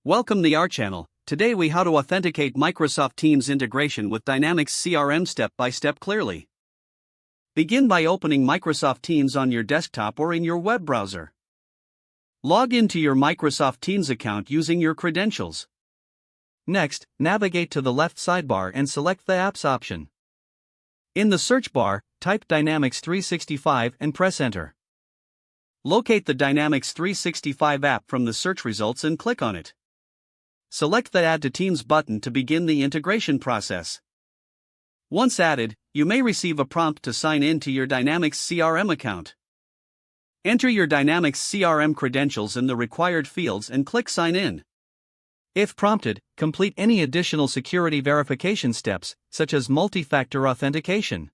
Welcome to our channel. Today we how to authenticate Microsoft Teams integration with Dynamics CRM step by step clearly. Begin by opening Microsoft Teams on your desktop or in your web browser. Log into your Microsoft Teams account using your credentials. Next, navigate to the left sidebar and select the Apps option. In the search bar, type Dynamics 365 and press Enter. Locate the Dynamics 365 app from the search results and click on it. Select the Add to Teams button to begin the integration process. Once added, you may receive a prompt to sign in to your Dynamics CRM account. Enter your Dynamics CRM credentials in the required fields and click Sign In. If prompted, complete any additional security verification steps, such as multi-factor authentication.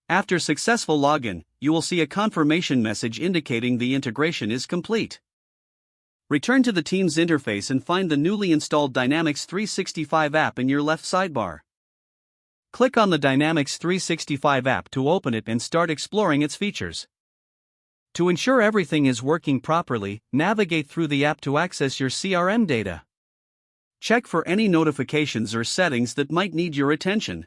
After successful login, you will see a confirmation message indicating the integration is complete. Return to the Teams interface and find the newly installed Dynamics 365 app in your left sidebar. Click on the Dynamics 365 app to open it and start exploring its features. To ensure everything is working properly, navigate through the app to access your CRM data. Check for any notifications or settings that might need your attention.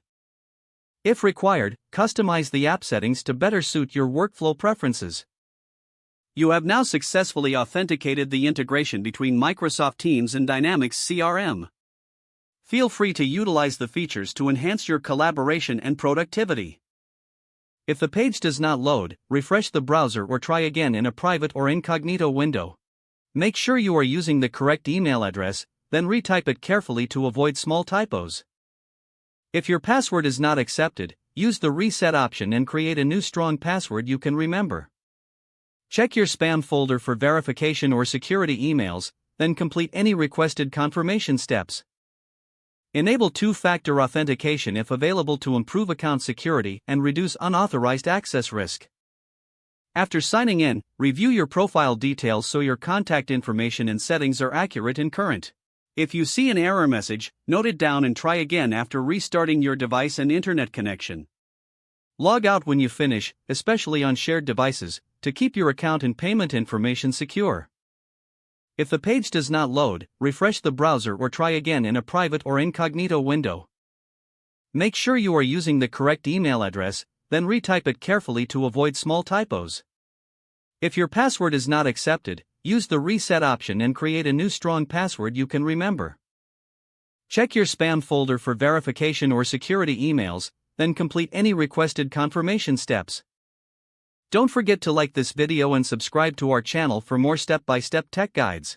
If required, customize the app settings to better suit your workflow preferences. You have now successfully authenticated the integration between Microsoft Teams and Dynamics CRM. Feel free to utilize the features to enhance your collaboration and productivity. If the page does not load, refresh the browser or try again in a private or incognito window. Make sure you are using the correct email address, then retype it carefully to avoid small typos. If your password is not accepted, use the reset option and create a new strong password you can remember. Check your spam folder for verification or security emails, then complete any requested confirmation steps. Enable two-factor authentication if available to improve account security and reduce unauthorized access risk. After signing in, review your profile details so your contact information and settings are accurate and current. If you see an error message, note it down and try again after restarting your device and internet connection. Log out when you finish, especially on shared devices, to keep your account and payment information secure. If the page does not load, refresh the browser or try again in a private or incognito window. Make sure you are using the correct email address, then retype it carefully to avoid small typos. If your password is not accepted, use the reset option and create a new strong password you can remember. Check your spam folder for verification or security emails, then complete any requested confirmation steps. Don't forget to like this video and subscribe to our channel for more step-by-step tech guides.